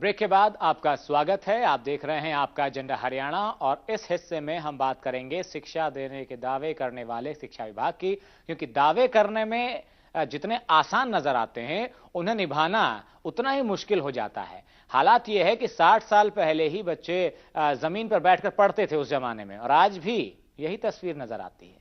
Break के बाद आपका स्वागत है। आप देख रहे हैं आपका एजेंडा हरियाणा और इस हिस्से में हम बात करेंगे शिक्षा देने के दावे करने वाले शिक्षा विभाग की, क्योंकि दावे करने में जितने आसान नजर आते हैं उन्हें निभाना उतना ही मुश्किल हो जाता है। हालात यह है कि 60 साल पहले ही बच्चे जमीन पर बैठकर पढ़ते थे उस जमाने में, और आज भी यही तस्वीर नजर आती है।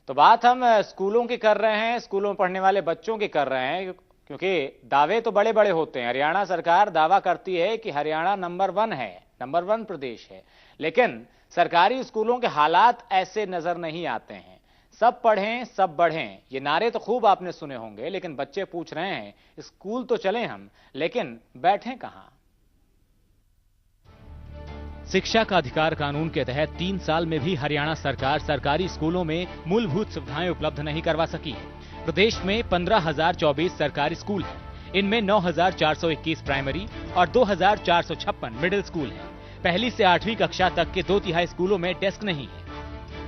तो बात हम स्कूलों की कर रहे हैं, स्कूलों में पढ़ने वाले बच्चों की कर रहे हैं, क्योंकि दावे तो बड़े बड़े होते हैं। हरियाणा सरकार दावा करती है कि हरियाणा नंबर 1 है, नंबर 1 प्रदेश है, लेकिन सरकारी स्कूलों के हालात ऐसे नजर नहीं आते हैं। सब पढ़ें सब बढ़ें, ये नारे तो खूब आपने सुने होंगे, लेकिन बच्चे पूछ रहे हैं स्कूल तो चलें हम, लेकिन बैठें कहां। शिक्षा का अधिकार कानून के तहत 3 साल में भी हरियाणा सरकार सरकारी स्कूलों में मूलभूत सुविधाएं उपलब्ध नहीं करवा सकी है। प्रदेश में 15,024 सरकारी स्कूल हैं। इनमें 9,421 प्राइमरी और 2,456 मिडिल स्कूल हैं। पहली से 8वीं कक्षा तक के 2/3 स्कूलों में डेस्क नहीं है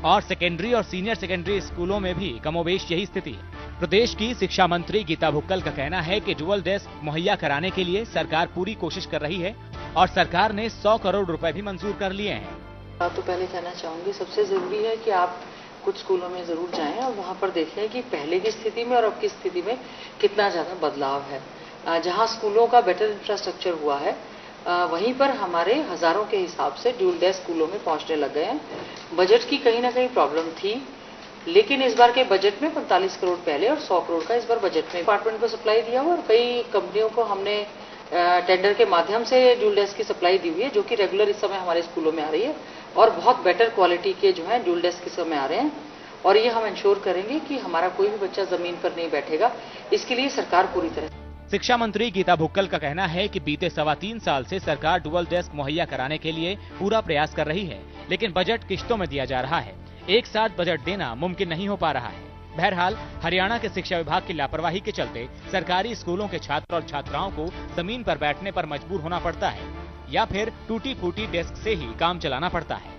और सेकेंडरी और सीनियर सेकेंडरी स्कूलों में भी कमोबेश यही स्थिति है। प्रदेश की शिक्षा मंत्री गीता भुक्कल का कहना है कि डुअल डेस्क मुहैया कराने के लिए सरकार पूरी कोशिश कर रही है और सरकार ने 100 करोड़ रुपए भी मंजूर कर लिए हैं। तो पहले कहना चाहूंगी, सबसे जरूरी है कि आप कुछ स्कूलों में जरूर जाएं और वहां पर देखें कि पहले की स्थिति में और अब की स्थिति में कितना ज्यादा बदलाव है। जहां स्कूलों का बेटर इंफ्रास्ट्रक्चर हुआ है, वहीं पर हमारे हजारों के हिसाब से ड्यूल डेस्क स्कूलों में पहुंचने लग गए हैं। बजट की कहीं ना कहीं प्रॉब्लम थी, लेकिन इस बार के बजट में 45 करोड़ पहले और 100 करोड़ का इस बार बजट में डिपार्टमेंट को सप्लाई दिया हुआ और कई कंपनियों को हमने टेंडर के माध्यम से ड्यूल डेस्क की सप्लाई दी हुई है, जो कि रेगुलर इस समय हमारे स्कूलों में आ रही है और बहुत बेटर क्वालिटी के जो है ड्यूल डेस्क इस समय आ रहे हैं। और ये हम इंश्योर करेंगे कि हमारा कोई भी बच्चा जमीन पर नहीं बैठेगा। इसके लिए सरकार पूरी तरह। शिक्षा मंत्री गीता भुक्कल का कहना है कि बीते 3.25 साल से सरकार डुअल डेस्क मुहैया कराने के लिए पूरा प्रयास कर रही है, लेकिन बजट किश्तों में दिया जा रहा है। एक साथ बजट देना मुमकिन नहीं हो पा रहा है। बहरहाल हरियाणा के शिक्षा विभाग की लापरवाही के चलते सरकारी स्कूलों के छात्र और छात्राओं को जमीन पर बैठने पर मजबूर होना पड़ता है या फिर टूटी फूटी डेस्क से ही काम चलाना पड़ता है।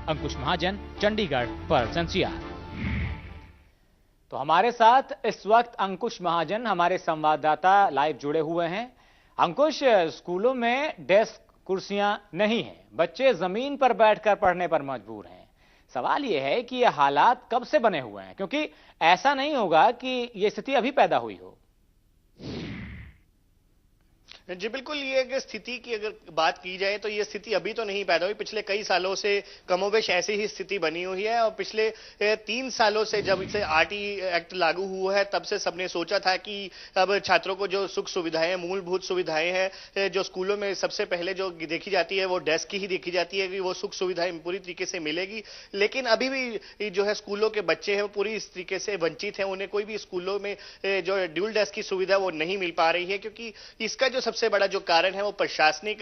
अंकुश महाजन, चंडीगढ़ पर एनसीआर। तो हमारे साथ इस वक्त अंकुश महाजन, हमारे संवाददाता, लाइव जुड़े हुए हैं। अंकुश, स्कूलों में डेस्क कुर्सियां नहीं है, बच्चे जमीन पर बैठकर पढ़ने पर मजबूर हैं। सवाल यह है कि ये हालात कब से बने हुए हैं, क्योंकि ऐसा नहीं होगा कि ये स्थिति अभी पैदा हुई हो। जी बिल्कुल, ये स्थिति की अगर बात की जाए तो ये स्थिति अभी तो नहीं पैदा हुई। पिछले कई सालों से कमोबेश ऐसी ही स्थिति बनी हुई है और पिछले 3 सालों से जब से आरटी एक्ट लागू हुआ है तब से सबने सोचा था कि अब छात्रों को जो सुख सुविधाएं, मूलभूत सुविधाएं हैं जो स्कूलों में सबसे पहले जो देखी जाती है वो डेस्क की ही देखी जाती है कि वो सुख सुविधाएं पूरी तरीके से मिलेगी। लेकिन अभी भी जो है स्कूलों के बच्चे हैं वो पूरी इस तरीके से वंचित हैं। उन्हें कोई भी स्कूलों में जो ड्यूल डेस्क की सुविधा वो नहीं मिल पा रही है, क्योंकि इसका जो सबसे बड़ा जो कारण है वो प्रशासनिक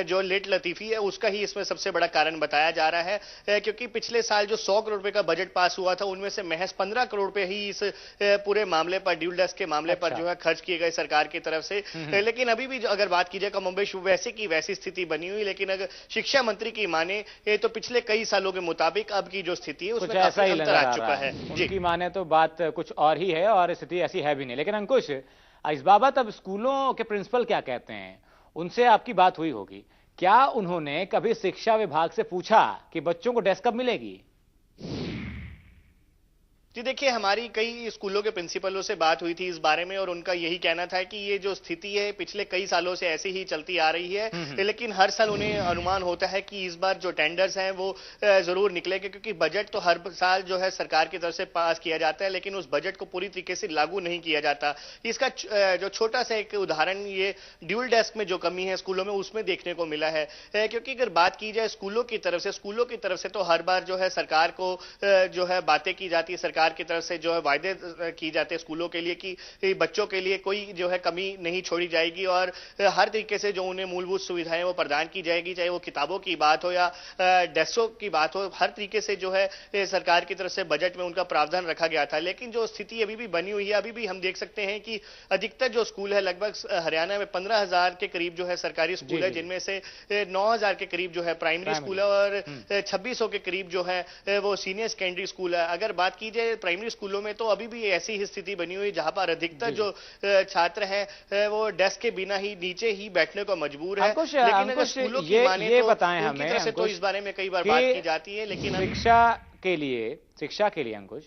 जो लेट लतीफी है उसका ही इसमें सबसे बड़ा कारण बताया जा रहा है। क्योंकि पिछले साल जो 100 करोड़ रुपए का बजट पास हुआ था उनमें से महज 15 करोड़ रुपए ही इस पूरे मामले पर, ड्यूल डेस्क के मामले पर जो है खर्च किए गए सरकार की तरफ से। लेकिन अभी भी अगर बात की जाए कमोबेश वैसे की वैसी स्थिति बनी हुई। लेकिन अगर शिक्षा मंत्री की माने तो पिछले कई सालों के मुताबिक अब की जो स्थिति है उसमें काफी अंतर आ चुका है। उनकी माने तो बात कुछ और ही है और स्थिति ऐसी है भी नहीं। लेकिन अंकुश, इस बाबत अब स्कूलों के प्रिंसिपल क्या कहते हैं, उनसे आपकी बात हुई होगी। क्या उन्होंने कभी शिक्षा विभाग से पूछा कि बच्चों को डेस्क कब मिलेगी? जी देखिए, हमारी कई स्कूलों के प्रिंसिपलों से बात हुई थी इस बारे में और उनका यही कहना था कि ये जो स्थिति है पिछले कई सालों से ऐसी ही चलती आ रही है। लेकिन हर साल उन्हें अनुमान होता है कि इस बार जो टेंडर्स हैं वो जरूर निकलेंगे, क्योंकि बजट तो हर साल जो है सरकार की तरफ से पास किया जाता है, लेकिन उस बजट को पूरी तरीके से लागू नहीं किया जाता। इसका जो छोटा सा एक उदाहरण ये ड्यूल डेस्क में जो कमी है स्कूलों में उसमें देखने को मिला है। क्योंकि अगर बात की जाए स्कूलों की तरफ से तो हर बार जो है सरकार को जो है बातें की जाती है, सरकार सरकार की तरफ से जो है वायदे की जाते हैं स्कूलों के लिए कि बच्चों के लिए कोई जो है कमी नहीं छोड़ी जाएगी और हर तरीके से जो उन्हें मूलभूत सुविधाएं वो प्रदान की जाएगी, चाहे वो किताबों की बात हो या डेस्कों की बात हो, हर तरीके से जो है सरकार की तरफ से बजट में उनका प्रावधान रखा गया था। लेकिन जो स्थिति अभी भी बनी हुई है, अभी भी हम देख सकते हैं कि अधिकतर जो स्कूल है, लगभग हरियाणा में 15,000 के करीब जो है सरकारी स्कूल है, जिनमें से 9,000 के करीब जो है प्राइमरी स्कूल है और 2600 के करीब जो है वो सीनियर सेकेंडरी स्कूल है। अगर बात की जाए प्राइमरी स्कूलों में, तो अभी भी ऐसी ही स्थिति बनी हुई जहां पर अधिकतर जो छात्र हैं वो डेस्क के बिना ही नीचे ही बैठने को मजबूर है। लेकिन अगर स्कूलों की माने तो बताएं हमें, तो इस बारे में कई बार बात की जाती है, लेकिन शिक्षा के लिए अंकुश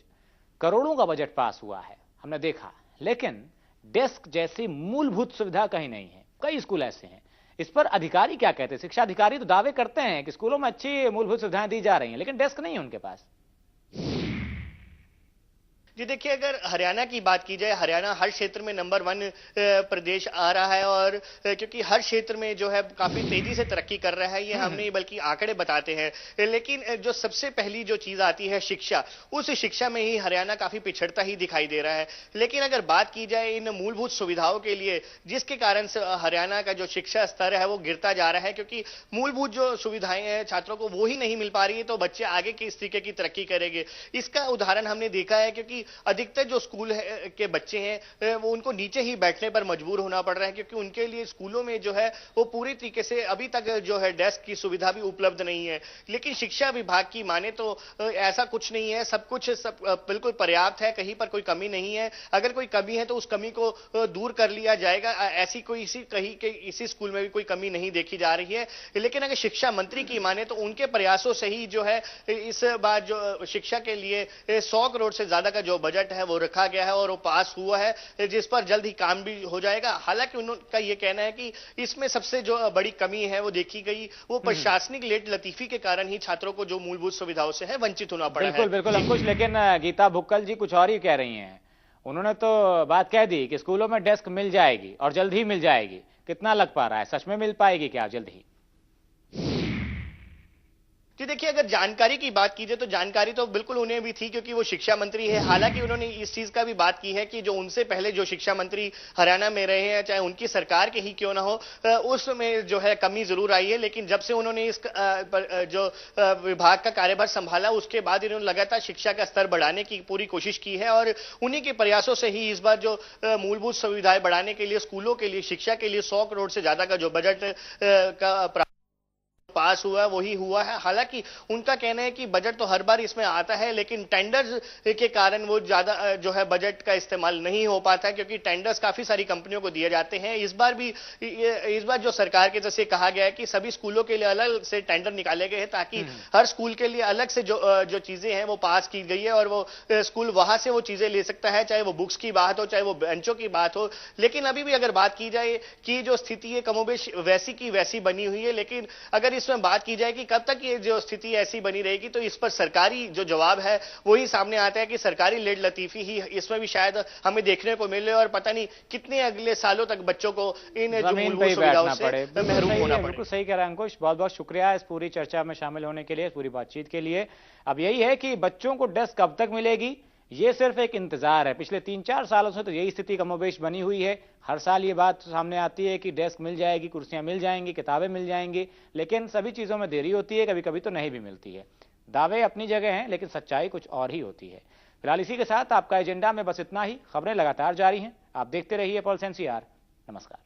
करोड़ों का बजट पास हुआ है, हमने देखा, लेकिन डेस्क जैसी मूलभूत सुविधा कहीं नहीं है। कई स्कूल ऐसे हैं। इस पर अधिकारी क्या कहते हैं? शिक्षा अधिकारी तो दावे करते हैं कि स्कूलों में अच्छी मूलभूत सुविधाएं दी जा रही हैं, लेकिन डेस्क नहीं है उनके पास। जी देखिए, अगर हरियाणा की बात की जाए, हरियाणा हर क्षेत्र में नंबर 1 प्रदेश आ रहा है और क्योंकि हर क्षेत्र में जो है काफी तेजी से तरक्की कर रहा है, ये हम नहीं बल्कि आंकड़े बताते हैं। लेकिन जो सबसे पहली जो चीज आती है शिक्षा, उस शिक्षा में ही हरियाणा काफी पिछड़ता ही दिखाई दे रहा है। लेकिन अगर बात की जाए इन मूलभूत सुविधाओं के लिए, जिसके कारण से हरियाणा का जो शिक्षा स्तर है वो गिरता जा रहा है, क्योंकि मूलभूत जो सुविधाएं हैं छात्रों को वो ही नहीं मिल पा रही है, तो बच्चे आगे किस तरीके की तरक्की करेंगे। इसका उदाहरण हमने देखा है, क्योंकि अधिकतर जो स्कूल के बच्चे हैं वो उनको नीचे ही बैठने पर मजबूर होना पड़ रहा है, क्योंकि उनके लिए स्कूलों में जो है वो पूरी तरीके से अभी तक जो है डेस्क की सुविधा भी उपलब्ध नहीं है। लेकिन शिक्षा विभाग की माने तो ऐसा कुछ नहीं है, सब कुछ बिल्कुल पर्याप्त है, कहीं पर कोई कमी नहीं है। अगर कोई कमी है तो उस कमी को दूर कर लिया जाएगा। ऐसी कोई कहीं के इसी स्कूल में भी कोई कमी नहीं देखी जा रही है। लेकिन अगर शिक्षा मंत्री की माने तो उनके प्रयासों से ही जो है इस बार जो शिक्षा के लिए 100 करोड़ से ज्यादा का जो बजट है वो रखा गया है और वो पास हुआ है, जिस पर जल्द ही काम भी हो जाएगा। हालांकि उनका ये कहना है कि इसमें सबसे जो बड़ी कमी है वो देखी गई वो प्रशासनिक लेट लतीफी के कारण ही छात्रों को जो मूलभूत सुविधाओं से है वंचित होना पड़ा है। बिल्कुल अंकुश, लेकिन गीता भुक्कल जी कुछ और ही कह रही हैं। उन्होंने तो बात कह दी कि स्कूलों में डेस्क मिल जाएगी और जल्द ही मिल जाएगी। कितना लग पा रहा है, सच में मिल पाएगी क्या जल्द ही? जी देखिए, अगर जानकारी की बात की जाए तो जानकारी तो बिल्कुल उन्हें भी थी, क्योंकि वो शिक्षा मंत्री है। हालांकि उन्होंने इस चीज का भी बात की है कि जो उनसे पहले जो शिक्षा मंत्री हरियाणा में रहे हैं, चाहे उनकी सरकार के ही क्यों ना हो, उसमें जो है कमी जरूर आई है। लेकिन जब से उन्होंने इस जो विभाग का कार्यभार संभाला, उसके बाद इन्होंने लगातार शिक्षा का स्तर बढ़ाने की पूरी कोशिश की है और उन्हीं के प्रयासों से ही इस बार जो मूलभूत सुविधाएं बढ़ाने के लिए स्कूलों के लिए, शिक्षा के लिए 100 करोड़ से ज्यादा का जो बजट का पास हुआ वही हुआ है। हालांकि उनका कहना है कि बजट तो हर बार इसमें आता है, लेकिन टेंडर्स के कारण वो ज्यादा जो है बजट का इस्तेमाल नहीं हो पाता है, क्योंकि टेंडर्स काफी सारी कंपनियों को दिए जाते हैं। इस बार जो सरकार की तरफ से कहा गया है कि सभी स्कूलों के लिए अलग से टेंडर निकाले गए हैं, ताकि हर स्कूल के लिए अलग से जो चीजें हैं वो पास की गई है और वो स्कूल वहां से वो चीजें ले सकता है, चाहे वो बुक्स की बात हो, चाहे वो बेंचों की बात हो। लेकिन अभी भी अगर बात की जाए कि जो स्थिति है कमोबेश वैसी की वैसी बनी हुई है। लेकिन अगर इसमें बात की जाए कि कब तक ये जो स्थिति ऐसी बनी रहेगी, तो इस पर सरकारी जो जवाब है वही सामने आता है कि सरकारी लेट लतीफी ही इसमें भी शायद हमें देखने को मिले और पता नहीं कितने अगले सालों तक बच्चों को इन जो मूलभूत सुविधाओं से महरूम होना पड़े। बिल्कुल सही कह रहा है अंकुश, बहुत बहुत शुक्रिया इस पूरी चर्चा में शामिल होने के लिए, इस पूरी बातचीत के लिए। अब यही है कि बच्चों को डेस्क कब तक मिलेगी, ये सिर्फ एक इंतजार है। पिछले 3-4 सालों से तो यही स्थिति कमोबेश बनी हुई है। हर साल ये बात सामने आती है कि डेस्क मिल जाएगी, कुर्सियां मिल जाएंगी, किताबें मिल जाएंगी, लेकिन सभी चीजों में देरी होती है, कभी कभी तो नहीं भी मिलती है। दावे अपनी जगह हैं, लेकिन सच्चाई कुछ और ही होती है। फिलहाल इसी के साथ आपका एजेंडा में बस इतना ही। खबरें लगातार जारी हैं, आप देखते रहिए पल्स NCR। नमस्कार।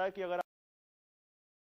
कि अगर